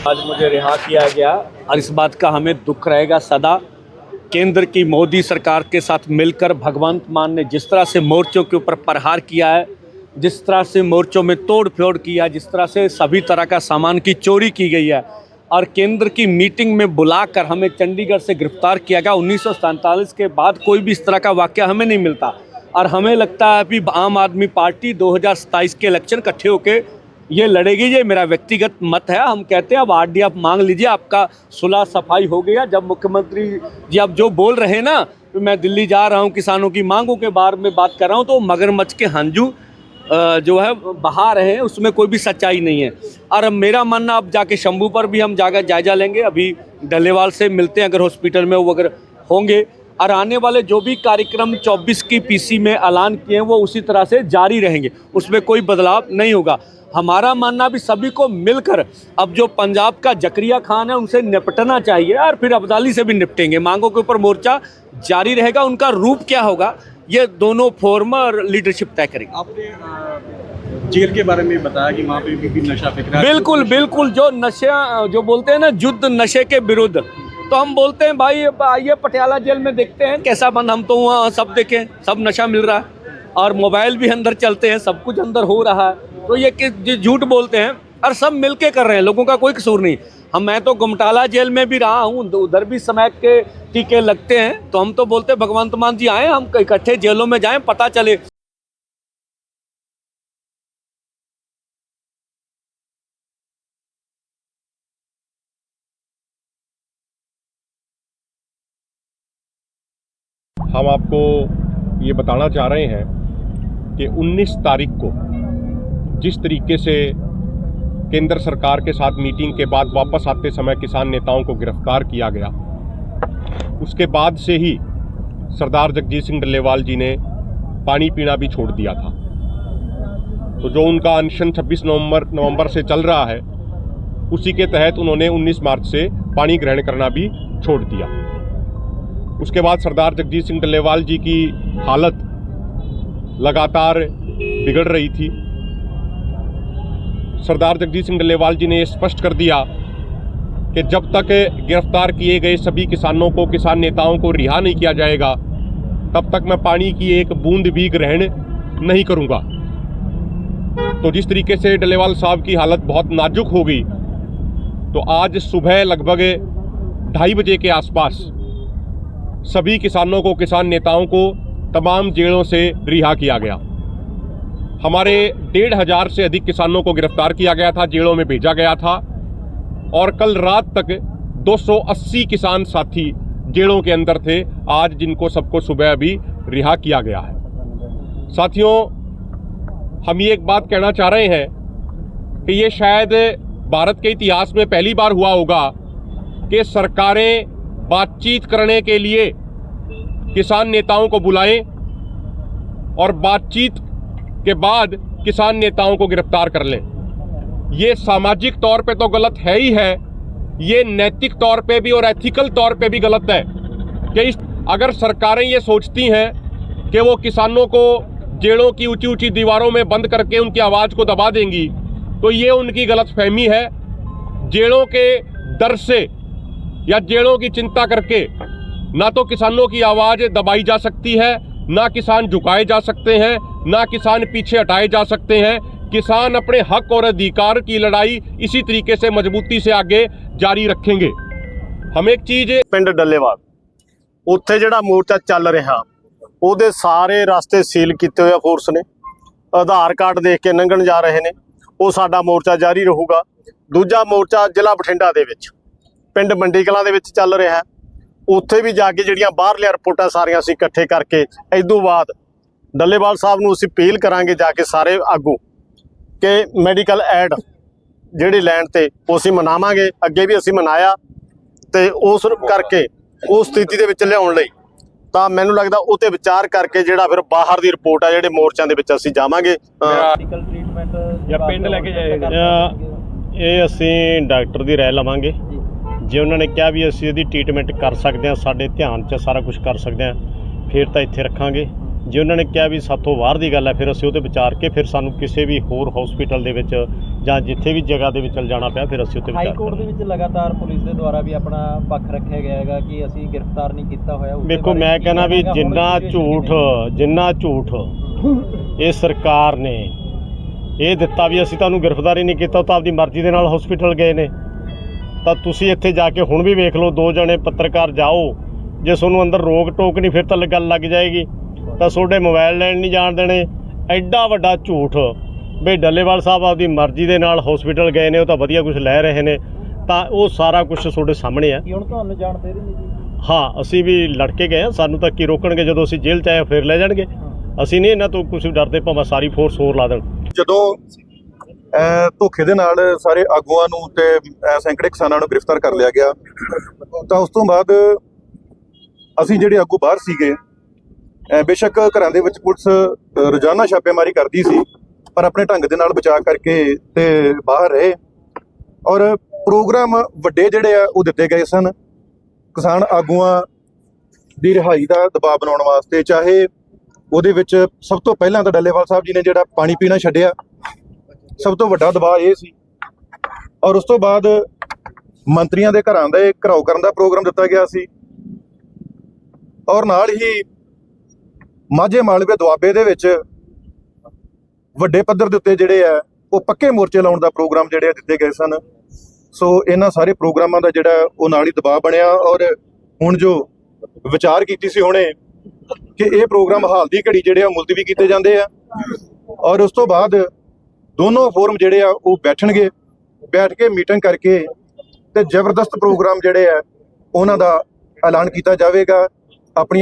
आज मुझे रिहा किया गया और इस बात का हमें दुख रहेगा सदा। केंद्र की मोदी सरकार के साथ मिलकर भगवंत मान ने जिस तरह से मोर्चों के ऊपर प्रहार किया है, जिस तरह से मोर्चों में तोड़ फोड़ किया, जिस तरह से सभी तरह का सामान की चोरी की गई है और केंद्र की मीटिंग में बुलाकर हमें चंडीगढ़ से गिरफ्तार किया गया। 1947 के बाद कोई भी इस तरह का वाक़या हमें नहीं मिलता और हमें लगता है कि आम आदमी पार्टी 2027 के इलेक्शन इकट्ठे होकर ये लड़ेगी। ये मेरा व्यक्तिगत मत है। हम कहते हैं अब आरडी आप मांग लीजिए, आपका सुलह सफाई हो गया। जब मुख्यमंत्री जी अब जो बोल रहे हैं ना, तो मैं दिल्ली जा रहा हूँ, किसानों की मांगों के बारे में बात कर रहा हूँ, तो मगरमच्छ के हंजू जो है बहा रहे हैं, उसमें कोई भी सच्चाई नहीं है। और अब मेरा मानना, अब जाके शंभू पर भी हम जाकर जायजा लेंगे। अभी डल्लेवाल से मिलते हैं, अगर हॉस्पिटल में वो अगर होंगे, और आने वाले जो भी कार्यक्रम 24 की पीसी में ऐलान किए हैं वो उसी तरह से जारी रहेंगे, उसमें कोई बदलाव नहीं होगा। हमारा मानना भी सभी को मिलकर अब जो पंजाब का जकरिया खान है उनसे निपटना चाहिए और फिर अब्दाली से भी निपटेंगे। मांगों के ऊपर मोर्चा जारी रहेगा, उनका रूप क्या होगा ये दोनों फोरम और लीडरशिप तय करेगी। आपने जेल के बारे में बताया कि वहाँ पे भी नशा बिक रहा है। बिल्कुल बिल्कुल, जो नशा जो बोलते हैं ना, युद्ध नशे के विरुद्ध, तो हम बोलते हैं भाई आइए पटियाला जेल में देखते हैं कैसा बंद। हम तो वहाँ सब देखें, सब नशा मिल रहा है और मोबाइल भी अंदर चलते हैं, सब कुछ अंदर हो रहा है। तो ये झूठ बोलते हैं और सब मिलके कर रहे हैं, लोगों का कोई कसूर नहीं। मैं तो गुमटाला जेल में भी रहा हूँ, उधर भी समय के टीके लगते हैं। तो हम तो बोलते हैं भगवंत मान जी आए, हम इकट्ठे जेलों में जाएं, पता चले। हम आपको ये बताना चाह रहे हैं कि 19 तारीख को जिस तरीके से केंद्र सरकार के साथ मीटिंग के बाद वापस आते समय किसान नेताओं को गिरफ्तार किया गया, उसके बाद से ही सरदार जगजीत सिंह डल्लेवाल जी ने पानी पीना भी छोड़ दिया था। तो जो उनका अनशन 26 नवंबर से चल रहा है, उसी के तहत उन्होंने 19 मार्च से पानी ग्रहण करना भी छोड़ दिया। उसके बाद सरदार जगजीत सिंह डल्लेवाल जी की हालत लगातार बिगड़ रही थी। सरदार जगजीत सिंह डल्लेवाल जी ने ये स्पष्ट कर दिया कि जब तक गिरफ्तार किए गए सभी किसानों को, किसान नेताओं को रिहा नहीं किया जाएगा, तब तक मैं पानी की एक बूंद भी ग्रहण नहीं करूंगा। तो जिस तरीके से डल्लेवाल साहब की हालत बहुत नाजुक हो गई, तो आज सुबह लगभग 2:30 बजे के आसपास सभी किसानों को, किसान नेताओं को तमाम जेलों से रिहा किया गया। हमारे 1,500 से अधिक किसानों को गिरफ्तार किया गया था, जेलों में भेजा गया था और कल रात तक 280 किसान साथी जेलों के अंदर थे, आज जिनको सबको सुबह अभी रिहा किया गया है। साथियों, हम ये एक बात कहना चाह रहे हैं कि ये शायद भारत के इतिहास में पहली बार हुआ होगा कि सरकारें बातचीत करने के लिए किसान नेताओं को बुलाएं और बातचीत के बाद किसान नेताओं को गिरफ्तार कर लें। ये सामाजिक तौर पे तो गलत है ही है, ये नैतिक तौर पे भी और एथिकल तौर पे भी गलत है कि अगर सरकारें ये सोचती हैं कि वो किसानों को जेलों की ऊंची ऊंची दीवारों में बंद करके उनकी आवाज़ को दबा देंगी, तो ये उनकी गलतफहमी है। जेलों के डर से या जेलों की चिंता करके ना तो किसानों की आवाज़ दबाई जा सकती है, ना किसान झुकाए जा सकते हैं, ना किसान पीछे हटाए जा सकते हैं। किसान अपने हक और अधिकार की लड़ाई इसी तरीके से मजबूती से आगे जारी रखेंगे। हम एक चीज़ पिंड डल्लेवाल उत्थे जिहड़ा मोर्चा चल रहा, ਉਹਦੇ ਸਾਰੇ ਰਸਤੇ ਸੀਲ ਕੀਤੇ ਹੋਏ ਫੋਰਸ ਨੇ, ਆਧਾਰ ਕਾਰਡ ਦੇਖ ਕੇ ਲੰਘਣ ਜਾ ਰਹੇ ਨੇ। ਉਹ ਸਾਡਾ ਮੋਰਚਾ ਜਾਰੀ ਰਹੂਗਾ। ਦੂਜਾ ਮੋਰਚਾ ਜ਼ਿਲ੍ਹਾ ਬਠਿੰਡਾ ਦੇ ਵਿੱਚ ਪਿੰਡ ਮੰਡੀ ਕਲਾਂ ਦੇ ਵਿੱਚ ਚੱਲ ਰਿਹਾ, ਉੱਥੇ ਵੀ ਜਾ ਕੇ ਜਿਹੜੀਆਂ ਬਾਹਰਲੀਆਂ ਰਿਪੋਰਟਾਂ ਸਾਰੀਆਂ ਅਸੀਂ ਇਕੱਠੇ ਕਰਕੇ ਇਦੋਂ ਬਾਅਦ ਡੱਲੇਵਾਲ ਸਾਹਿਬ ਨੂੰ ਅਸੀਂ ਅਪੀਲ ਕਰਾਂਗੇ ਜਾ ਕੇ ਸਾਰੇ ਆਗੂ ਕਿ ਮੈਡੀਕਲ ਐਡ ਜਿਹੜੇ ਲੈਣ ਤੇ ਉਹ ਅਸੀਂ ਮਨਾਵਾਂਗੇ। ਅੱਗੇ ਵੀ ਅਸੀਂ ਮਨਾਇਆ ਤੇ ਉਸ ਕਰਕੇ ਉਸ ਸਥਿਤੀ ਦੇ ਵਿੱਚ ਲਿਆਉਣ ਲਈ ਤਾਂ ਮੈਨੂੰ ਲੱਗਦਾ ਉਹ ਤੇ ਵਿਚਾਰ ਕਰਕੇ ਜਿਹੜਾ ਫਿਰ ਬਾਹਰ ਦੀ ਰਿਪੋਰਟ ਆ ਜਿਹੜੇ ਮੋਰਚਿਆਂ ਦੇ ਵਿੱਚ ਅਸੀਂ ਜਾਵਾਂਗੇ। ਮੈਡੀਕਲ ਟ੍ਰੀਟਮੈਂਟ ਜਾਂ ਪਿੰਡ ਲੈ ਕੇ ਜਾਏਗਾ, ਇਹ ਅਸੀਂ ਡਾਕਟਰ ਦੀ ਰਾਏ ਲਵਾਂਗੇ। ਜੇ ਉਹਨਾਂ ਨੇ ਕਿਹਾ ਵੀ ਅਸੀਂ ਇਹਦੀ ਟ੍ਰੀਟਮੈਂਟ ਕਰ ਸਕਦੇ ਹਾਂ, ਸਾਡੇ ਧਿਆਨ 'ਚ ਸਾਰਾ ਕੁਝ ਕਰ ਸਕਦੇ ਹਾਂ, ਫਿਰ ਤਾਂ ਇੱਥੇ ਰੱਖਾਂਗੇ। ਜੇ ਉਹਨਾਂ ਨੇ ਕਿਹਾ ਵੀ ਸਾਥੋਂ ਬਾਹਰ ਦੀ ਗੱਲ ਹੈ ਫਿਰ ਅਸੀਂ ਉਹਤੇ ਵਿਚਾਰ ਕੇ ਫਿਰ ਸਾਨੂੰ ਕਿਸੇ ਵੀ ਹੋਰ ਹਸਪੀਟਲ ਦੇ ਵਿੱਚ ਜਾਂ ਜਿੱਥੇ ਵੀ ਜਗ੍ਹਾ ਦੇ ਵਿੱਚ ਜਾਣਾ ਪਿਆ ਫਿਰ ਅਸੀਂ ਉੱਤੇ ਵਿਚਾਰ ਹਾਈ ਕੋਰਟ ਦੇ ਵਿੱਚ ਲਗਾਤਾਰ ਪੁਲਿਸ ਦੇ ਦੁਆਰਾ ਵੀ ਆਪਣਾ ਪੱਖ ਰੱਖਿਆ ਗਿਆ ਹੈਗਾ ਕਿ ਅਸੀਂ ਗ੍ਰਿਫਤਾਰ ਨਹੀਂ ਕੀਤਾ ਹੋਇਆ। ਦੇਖੋ ਮੈਂ ਕਹਿੰਦਾ ਵੀ ਜਿੰਨਾ ਝੂਠ ਇਹ ਸਰਕਾਰ ਨੇ ਇਹ ਦਿੱਤਾ ਵੀ ਅਸੀਂ ਤੁਹਾਨੂੰ ਗ੍ਰਿਫਤਾਰੀ ਨਹੀਂ ਕੀਤਾ, ਉਹ ਤਾਂ ਆਪਦੀ ਮਰਜ਼ੀ ਦੇ ਨਾਲ ਹਸਪੀਟਲ ਗਏ ਨੇ। ਤਾਂ ਤੁਸੀਂ ਇੱਥੇ ਜਾ ਕੇ ਹੁਣ ਵੀ ਵੇਖ ਲਓ, 2 ਜਣੇ ਪੱਤਰਕਾਰ ਜਾਓ, ਜੇ ਤੁਹਾਨੂੰ ਅੰਦਰ ਰੋਕ ਟੋਕ ਨਹੀਂ ਫਿਰ ਤਾਂ ਗੱਲ ਲੱਗ ਜਾਏਗੀ, ਤਾਂ ਤੁਹਾਡੇ ਮੋਬਾਈਲ ਲੈਣ ਨਹੀਂ ਜਾਣ ਦੇਣੇ। ਐਡਾ ਵੱਡਾ ਝੂਠ ਵੀ ਡੱਲੇਵਾਲ ਸਾਹਿਬ ਆਪਦੀ ਮਰਜ਼ੀ ਦੇ ਨਾਲ ਹਸਪੀਟਲ ਗਏ ਨੇ, ਉਹ ਤਾਂ ਵਧੀਆ ਕੁਝ ਲੈ ਰਹੇ ਨੇ, ਤਾਂ ਉਹ ਸਾਰਾ ਕੁਝ ਤੁਹਾਡੇ ਸਾਹਮਣੇ ਆ। ਹੁਣ ਤੁਹਾਨੂੰ ਜਾਣ ਦੇ ਰਹੇ ਨੇ ਜੀ? ਹਾਂ, ਅਸੀਂ ਵੀ ਲੜ ਕੇ ਗਏ ਹਾਂ, ਸਾਨੂੰ ਤਾਂ ਕੀ ਰੋਕਣਗੇ, ਜਦੋਂ ਅਸੀਂ ਜੇਲ੍ਹ 'ਚ ਆਏ ਫਿਰ ਲੈ ਜਾਣਗੇ। ਅਸੀਂ ਨਹੀਂ ਇਹਨਾਂ ਤੋਂ ਕੁਝ ਡਰਦੇ, ਭਾਵੇਂ ਸਾਰੀ ਫੋਰਸ ਹੋਰ ਲਾ ਦੇਣ। ਜਦੋਂ ਧੋਖੇ ਦੇ ਨਾਲ ਸਾਰੇ ਆਗੂਆਂ ਨੂੰ ਤੇ ਸੈਂਕੜੇ ਕਿਸਾਨਾਂ ਨੂੰ ਗ੍ਰਿਫਤਾਰ ਕਰ ਲਿਆ ਗਿਆ, ਤਾਂ ਉਸ ਤੋਂ ਬਾਅਦ ਅਸੀਂ ਜਿਹੜੇ ਆਗੂ ਬਾਹਰ ਸੀਗੇ, ਬੇਸ਼ੱਕ ਘਰਾਂ ਦੇ ਵਿੱਚ ਪੁਲਿਸ ਰੋਜ਼ਾਨਾ ਛਾਪੇਮਾਰੀ ਕਰਦੀ ਸੀ, ਪਰ ਆਪਣੇ ਢੰਗ ਦੇ ਨਾਲ ਬਚਾਅ ਕਰਕੇ ਤੇ ਬਾਹਰ ਰਹੇ। ਔਰ ਪ੍ਰੋਗਰਾਮ ਵੱਡੇ ਜਿਹੜੇ ਆ ਉਹ ਦਿੱਤੇ ਗਏ ਸਨ ਕਿਸਾਨ ਆਗੂਆਂ ਦੀ ਰਿਹਾਈ ਦਾ ਦਬਾਅ ਬਣਾਉਣ ਵਾਸਤੇ। ਚਾਹੇ ਉਹਦੇ ਵਿੱਚ ਸਭ ਤੋਂ ਪਹਿਲਾਂ ਤਾਂ ਡੱਲੇਵਾਲ ਸਾਹਿਬ ਜੀ ਨੇ ਜਿਹੜਾ ਪਾਣੀ ਪੀਣਾ ਛੱਡਿਆ, ਸਭ ਤੋਂ ਵੱਡਾ ਦਬਾਅ ਇਹ ਸੀ। ਔਰ ਉਸ ਤੋਂ ਬਾਅਦ ਮੰਤਰੀਆਂ ਦੇ ਘਰਾਂ ਦੇ ਘਿਰਾਓ ਕਰਨ ਦਾ ਪ੍ਰੋਗਰਾਮ ਦਿੱਤਾ ਗਿਆ ਸੀ। ਔਰ ਨਾਲ ਹੀ ਮਾਝੇ ਮਾਲਵੇ ਦੁਆਬੇ ਦੇ ਵਿੱਚ ਵੱਡੇ ਪੱਧਰ ਦੇ ਉੱਤੇ ਜਿਹੜੇ ਆ ਉਹ ਪੱਕੇ ਮੋਰਚੇ ਲਾਉਣ ਦਾ ਪ੍ਰੋਗਰਾਮ ਜਿਹੜੇ ਦਿੱਤੇ ਗਏ ਸਨ। ਸੋ ਇਹਨਾਂ ਸਾਰੇ ਪ੍ਰੋਗਰਾਮਾਂ ਦਾ ਜਿਹੜਾ ਉਹ ਨਾਲ ਹੀ ਦਬਾਅ ਬਣਿਆ। ਔਰ ਹੁਣ ਜੋ ਵਿਚਾਰ ਕੀਤੀ ਸੀ ਹੁਣੇ ਕਿ ਇਹ ਪ੍ਰੋਗਰਾਮ ਹਾਲ ਦੀ ਘੜੀ ਜਿਹੜੇ ਆ ਮੁਲਤਵੀ ਕੀਤੇ ਜਾਂਦੇ ਆ, ਔਰ ਉਸ ਤੋਂ ਬਾਅਦ ਦੋਨੋਂ ਫੋਰਮ ਜਿਹੜੇ ਆ ਉਹ ਬੈਠਣਗੇ, ਬੈਠ ਕੇ ਮੀਟਿੰਗ ਕਰਕੇ ਤੇ ਜ਼ਬਰਦਸਤ ਪ੍ਰੋਗਰਾਮ ਜਿਹੜੇ ਆ ਉਹਨਾਂ ਦਾ ਐਲਾਨ ਕੀਤਾ ਜਾਵੇਗਾ। ਆਪਣੀ